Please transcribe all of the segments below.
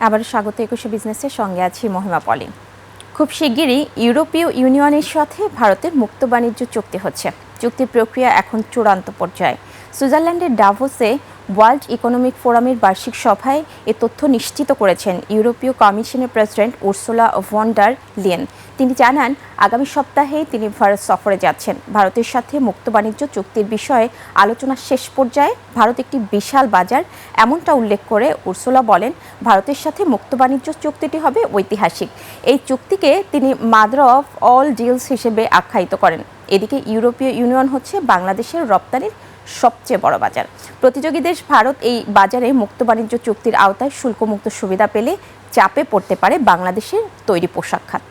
আবার স্বাগত একুশে বিজনেসের সঙ্গে আছি মহিমা পলি। খুব শিগগিরই ইউরোপীয় ইউনিয়নের সাথে ভারতের মুক্ত বাণিজ্য চুক্তি হচ্ছে। চুক্তির প্রক্রিয়া এখন চূড়ান্ত পর্যায়ে। সুইজারল্যান্ডের ডাভোসে ওয়ার্ল্ড ইকোনমিক ফোরামের বার্ষিক সভায় এ তথ্য নিশ্চিত করেছেন ইউরোপীয় কমিশনের president Ursula von der Leyen. তিনি জানান, আগামী সপ্তাহেই তিনি ভারত সফরে যাচ্ছেন। ভারতের সাথে মুক্ত বাণিজ্য চুক্তির বিষয়ে আলোচনা শেষ পর্যায়ে। ভারত একটি বিশাল বাজার, এমনটা উল্লেখ করে উর্সুলা বলেন, ভারতের সাথে মুক্ত বাণিজ্য চুক্তিটি হবে ঐতিহাসিক। এই চুক্তিকে তিনি মাদার অফ অল ডিলস হিসেবে আখ্যায়িত করেন। এদিকে ইউরোপীয় ইউনিয়ন হচ্ছে বাংলাদেশের রপ্তানির সবচেয়ে বড় বাজার। প্রতিযোগী দেশ ভারত এই বাজারে মুক্ত বাণিজ্য চুক্তির আওতায় শুল্কমুক্ত সুবিধা পেলে চাপে পড়তে পারে বাংলাদেশের তৈরি পোশাক খাত।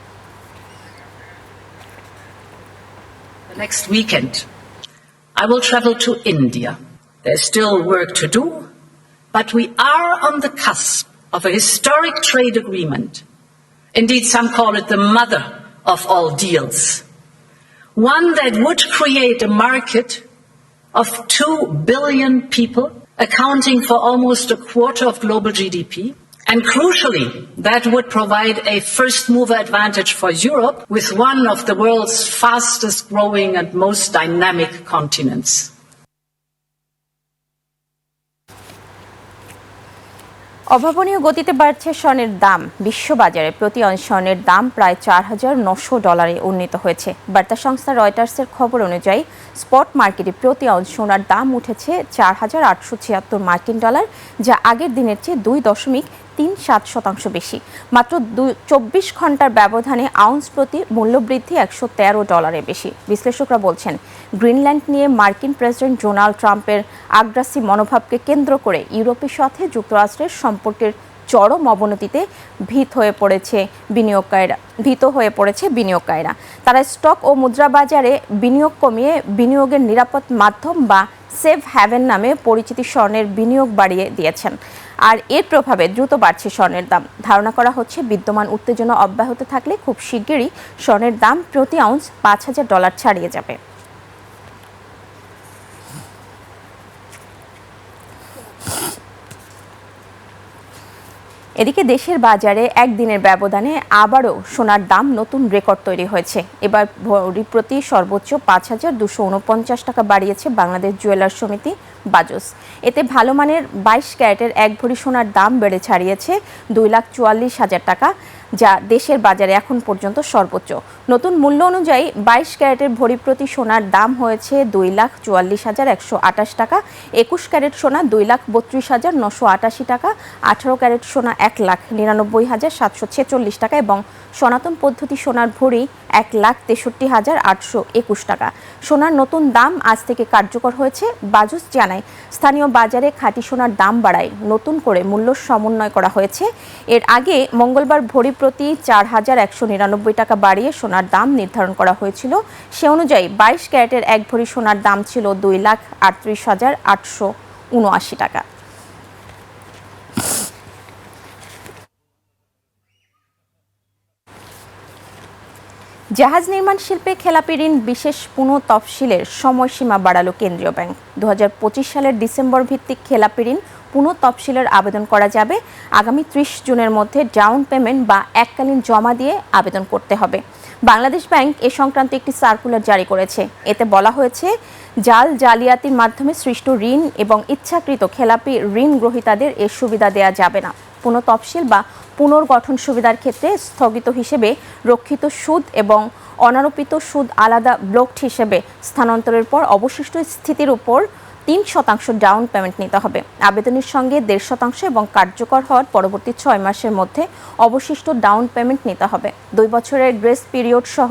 Next weekend, I will travel to India. There's still work to do, but we are on the cusp of a historic trade agreement. Indeed, some call it the mother of all deals. One that would create a market of 2 billion people, accounting for almost a quarter of global GDP. And crucially, that would provide a first-mover advantage for Europe with one of the world's fastest-growing and most dynamic continents. অভাবনীয় গতিতে বাড়ছে স্বর্ণের দাম। বিশ্ববাজারে প্রতি অউন্স স্বর্ণের দাম প্রায় $4,900 উন্নীত হয়েছে। বার্তা সংস্থা রয়টার্সের খবর অনুযায়ী স্পট মার্কেটে প্রতি অউন্স সোনার দাম উঠেছে $4,876 মার্কিন, যা আগের দিনের চেয়ে 2.37% বেশি। মাত্র 24 ঘন্টার ব্যবধানে আউন্স প্রতি মূল্যবৃদ্ধি $113 বেশি। বিশ্লেষকরা বলছেন, গ্রিনল্যান্ড নিয়ে মার্কিন প্রেসিডেন্ট ডোনাল্ড ট্রাম্পের আগ্রাসী মনোভাবকে কেন্দ্র করে ইউরোপের সাথে যুক্তরাষ্ট্রের সম্পর্কের চরম অবনতিতে ভীত হয়ে পড়েছে বিনিয়োগকারীরা। তারা স্টক ও মুদ্রা বাজারে বিনিয়োগ কমিয়ে বিনিয়োগের নিরাপদ মাধ্যম বা সেফ হ্যাভেন নামে পরিচিতি স্বর্ণের বিনিয়োগ বাড়িয়ে দিয়েছেন। আর এর প্রভাবে দ্রুত বাড়ছে স্বর্ণের দাম। ধারণা করা হচ্ছে, বিদ্যমান উত্তেজনা অব্যাহত থাকলে খুব শিগগিরই স্বর্ণের দাম প্রতি আউন্স $5,000 ছাড়িয়ে যাবে। এদিকে দেশের বাজারে একদিনের ব্যবধানে আবারও সোনার দাম নতুন রেকর্ড তৈরি হয়েছে। এবার ভরি প্রতি সর্বোচ্চ $5,249 বাড়িয়েছে বাংলাদেশ জুয়েলার্স সমিতি বাজস। এতে ভালো মানের 22 ক্যারেটের এক ভরি সোনার দাম বেড়ে ছাড়িয়েছে $2,44,000, যা দেশের বাজারে এখন পর্যন্ত সর্বোচ্চ। নতুন মূল্য অনুযায়ী 22 ক্যারেটের ভরি প্রতি সোনার দাম হয়েছে $2,44,128, 21 ক্যারেট সোনা $2,32,988, 18 ক্যারেট সোনা $1,99,746 এবং সনাতন পদ্ধতি সোনার ভরি $1,63,821। সোনার নতুন দাম আজ থেকে কার্যকর হয়েছে। বাজস জানায়, স্থানীয় বাজারে খাঁটি সোনার দাম বাড়ায় নতুন করে মূল্য সমন্বয় করা হয়েছে। এর আগে মঙ্গলবার ভরি প্রতি $4,199 বাড়িয়ে সোনার দাম নির্ধারণ করা হয়েছিল। সে অনুযায়ী 22 ক্যারেটের এক ভরি সোনার দাম ছিল $2,38,879। জাহাজ নির্মাণ শিল্পে খেলাপি ঋণ বিশেষ পুনঃতফসিলের সময়সীমা বাড়ালো কেন্দ্রীয় ব্যাংক। 2025 সালের ডিসেম্বর ভিত্তিক খেলাপি ঋণ পুনঃতফসিলের আবেদন করা যাবে। আগামী 30 জুনের মধ্যে ডাউন পেমেন্ট বা এককালীন জমা দিয়ে আবেদন করতে হবে। বাংলাদেশ ব্যাংক এ সংক্রান্ত একটি সার্কুলার জারি করেছে। এতে বলা হয়েছে, জালিয়াতির মাধ্যমে সৃষ্ট ঋণ এবং ইচ্ছাকৃত খেলাপি ঋণ গ্রহীতাদের এ সুবিধা দেওয়া যাবে না। পুনঃতফসিল বা পুনর্গঠন সুবিধার ক্ষেত্রে স্থগিত হিসেবে রক্ষিত সুদ এবং অনারোপিত সুদ আলাদা ব্লকড হিসেবে স্থানান্তরের পর অবশিষ্ট স্থিতির উপর 3% ডাউন পেমেন্ট নিতে হবে। আবেদনের সঙ্গে 1.5% এবং কার্যকর হওয়ার পরবর্তী 6 মাসের মধ্যে অবশিষ্ট ডাউন পেমেন্ট নিতে হবে। 2 বছরের গ্রেস পিরিয়ড সহ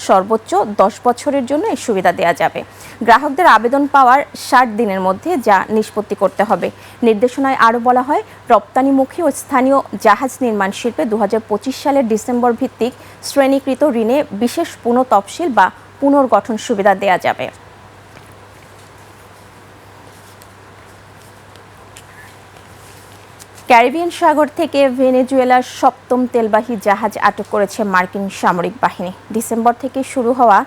সর্বোচ্চ 10 বছরের জন্য এই সুবিধা দেওয়া যাবে। গ্রাহকদের আবেদন পাওয়ার 60 দিনের মধ্যে যা নিষ্পত্তি করতে হবে। নির্দেশনায় আরও বলা হয়, রপ্তানিমুখী ও স্থানীয় জাহাজ নির্মাণ শিল্পে 2025 সালের ডিসেম্বর ভিত্তিক শ্রেণীকৃত ঋণে বিশেষ পুনঃতফসিল বা পুনর্গঠন সুবিধা দেওয়া যাবে। ক্যারিবিয়ান সাগর থেকে ভেনেজুয়েলার 7ম তেলবাহী জাহাজ আটক করেছে মার্কিন সামরিক বাহিনী। ডিসেম্বর থেকে শুরু হওয়া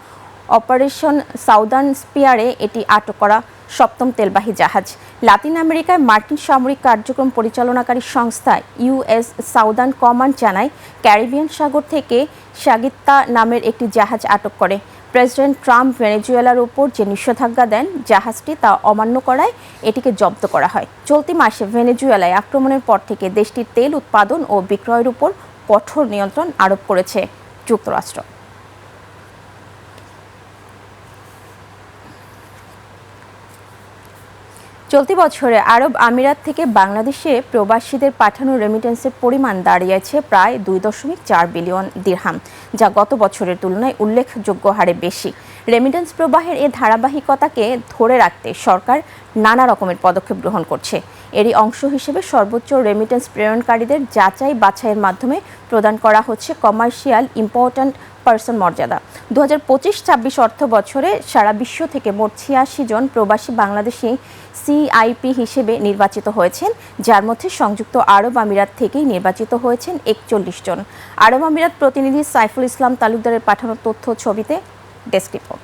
অপারেশন সাউদার্ন স্পিয়ারে এটি আটক করা সপ্তম তেলবাহী জাহাজ। লাতিন আমেরিকায় মার্কিন সামরিক কার্যক্রম পরিচালনাকারী সংস্থা ইউএস সাউদার্ন কমান্ড জানায়, ক্যারিবিয়ান সাগর থেকে সাগিত্তা নামের একটি জাহাজ আটক করে। প্রেসিডেন্ট ট্রাম্প ভেনেজুয়েলার উপর যে নিষেধাজ্ঞা দেন জাহাজটি তা অমান্য করায় এটিকে জব্দ করা হয়। চলতি মাসে ভেনেজুয়েলায় আক্রমণের পর থেকে দেশটির তেল উৎপাদন ও বিক্রয়ের উপর কঠোর নিয়ন্ত্রণ আরোপ করেছে যুক্তরাষ্ট্র। চলতি বছরে আরব আমিরাত থেকে বাংলাদেশে প্রবাসীদের পাঠানো রেমিটেন্সের পরিমাণ দাঁড়িয়েছে প্রায় 2.4 বিলিয়ন দিরহাম, যা গত বছরের তুলনায় উল্লেখযোগ্য হারে বেশি। রেমিটেন্স প্রবাহের এ ধারাবাহিকতাকে ধরে রাখতে সরকার নানা রকমের পদক্ষেপ গ্রহণ করছে। এরই অংশ হিসেবে সর্বোচ্চ রেমিটেন্স প্রেরণকারীদের যাচাই বাছাইয়ের মাধ্যমে প্রদান করা হচ্ছে কমার্শিয়াল ইম্পর্ট্যান্ট পার্সন মর্যাদা। 2025-26 অর্থ বছরে সারা বিশ্ব থেকে মোট 86 জন প্রবাসী বাংলাদেশি সিআইপি হিসেবে নির্বাচিত হয়েছেন, যার মধ্যে সংযুক্ত আরব আমিরাত থেকেই নির্বাচিত হয়েছেন 41 জন। আরব আমিরাত প্রতিনিধি সাইফুল ইসলাম তালুকদারের পাঠানো তথ্য ছবিতে ডেস্ক রিপোর্ট।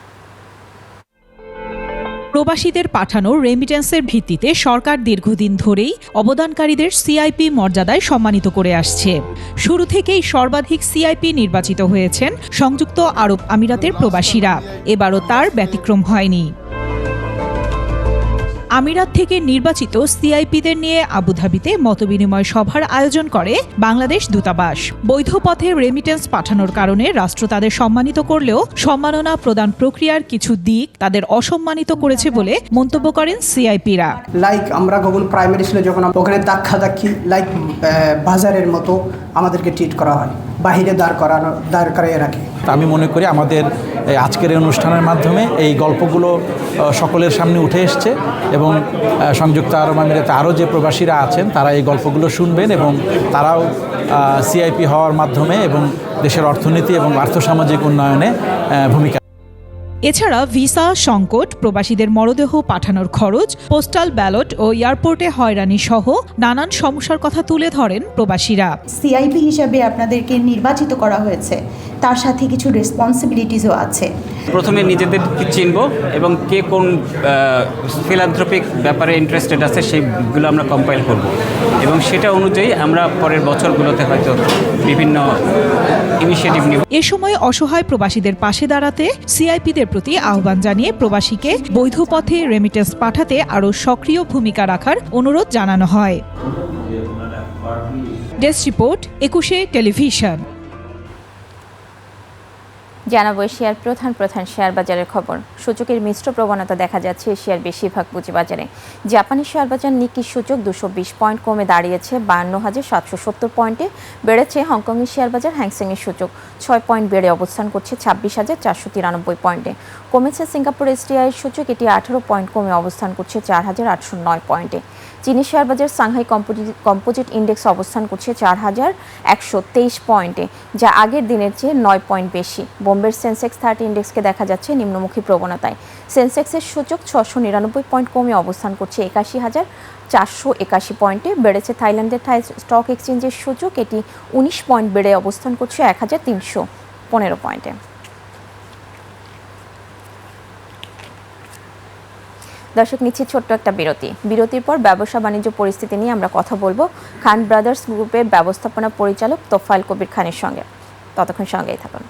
প্রবাসীদের পাঠানো রেমিটেন্সের ভিত্তিতে সরকার দীর্ঘদিন ধরেই অবদানকারীদের সিআইপি মর্যাদায় সম্মানিত করে আসছে। শুরু থেকেই সর্বাধিক সিআইপি নির্বাচিত হয়েছেন সংযুক্ত আরব আমিরাতের প্রবাসীরা, এবারও তার ব্যতিক্রম হয়নি। আমিরাত থেকে নির্বাচিত সিআইপিদের নিয়ে আবুধাবিতে মতবিনিময় সভার আয়োজন করে বাংলাদেশ দূতাবাস। বৈধ পথে রেমিটেন্স পাঠানোর কারণে রাষ্ট্র তাদের সম্মানিত করলেও সম্মাননা প্রদান প্রক্রিয়ার কিছু দিক তাদের অসম্মানিত করেছে বলে মন্তব্য করেন সিআইপিরা। আমরা গুগল প্রাইমারি স্কুলে যখন ওখানে ধাক্কি বাজারের মতো আমাদেরকে ট্রিট করা হয়, বাহিরে দাঁড় করাইয়ে রাখে। আমি মনে করি আমাদের আজকের এই অনুষ্ঠানের মাধ্যমে এই গল্পগুলো সকলের সামনে উঠে এসছে এবং সংযুক্ত আরব আমিরাতে আরও যে প্রবাসীরা আছেন তারা এই গল্পগুলো শুনবেন এবং তারাও সিআইপি হওয়ার মাধ্যমে এবং দেশের অর্থনীতি এবং আর্থসামাজিক উন্নয়নে ভূমিকা। এছাড়া ভিসা সংকট, প্রবাসীদের মরদেহ পাঠানোর খরচ, পোস্টাল ব্যালট ও এয়ারপোর্টে হয়রানি সহ নানান সমস্যার কথা তুলে ধরেন প্রবাসীরা। সিআইপি হিসাবে আপনাদেরকে নির্বাচিত করা হয়েছে, তার সাথে কিছু রেসপন্সিবিলিটিসও আছে। প্রথমে নিজেদেরকে চিনব এবং কে কোন ফিলান্থ্রপিক ব্যাপারে ইন্টারেস্টেড আছে সেইগুলো আমরা কম্পাইল করব এবং সেটা অনুযায়ী আমরা পরের বছরগুলোতে হয়তো বিভিন্ন ইনিশিয়েটিভ নিব। এ সময় অসহায় প্রবাসীদের পাশে দাঁড়াতে সিআইপিদের প্রতি আহ্বান জানিয়ে প্রবাসীকে বৈধ পথে রেমিটেন্স পাঠাতে আরও সক্রিয় ভূমিকা রাখার অনুরোধ জানানো হয়। Desk report, 21 television. জানাবো এশিয়ার প্রধান শেয়ার বাজারের খবর। সূচকের মিশ্র প্রবণতা দেখা যাচ্ছে এশিয়ার বেশিরভাগ পুঁজিবাজারে। জাপানি শেয়ার বাজার নিক্কি সূচক 220 পয়েন্ট কমে দাঁড়িয়েছে 52,770 পয়েন্টে। বেড়েছে হংকংয়ের শেয়ার বাজার হ্যাংসেংয়ের সূচক 6 পয়েন্ট বেড়ে অবস্থান করছে 26,493 পয়েন্টে। কমেছে সিঙ্গাপুর এসটিআই সূচক, এটি 18 পয়েন্ট কমে অবস্থান করছে 4,809 পয়েন্টে। চীনি শেয়ার বাজার সাংহাই কম্পোজিট ইন্ডেক্স অবস্থান করছে 4,123 পয়েন্টে, যা আগের দিনের চেয়ে 9 পয়েন্ট বেশি। বোম্বের সেন্সেক্স 30 ইন্ডেক্সকে দেখা যাচ্ছে নিম্নমুখী প্রবণতায়। সেন্সেক্সের সূচক 699 পয়েন্ট কমে অবস্থান করছে 81,481 পয়েন্টে। বেড়েছে থাইল্যান্ডের থাই স্টক এক্সচেঞ্জের সূচক, এটি 19 পয়েন্ট বেড়ে অবস্থান করছে 1,315 পয়েন্টে। দর্শক, নিচ্ছে ছোট্ট একটা বিরতির পর ব্যবসা বাণিজ্য পরিস্থিতি নিয়ে আমরা কথা বলবো খান ব্রাদার্স গ্রুপের ব্যবস্থাপনা পরিচালক তোফায়েল কবির খানের সঙ্গে। ততক্ষণ সঙ্গেই থাকুন।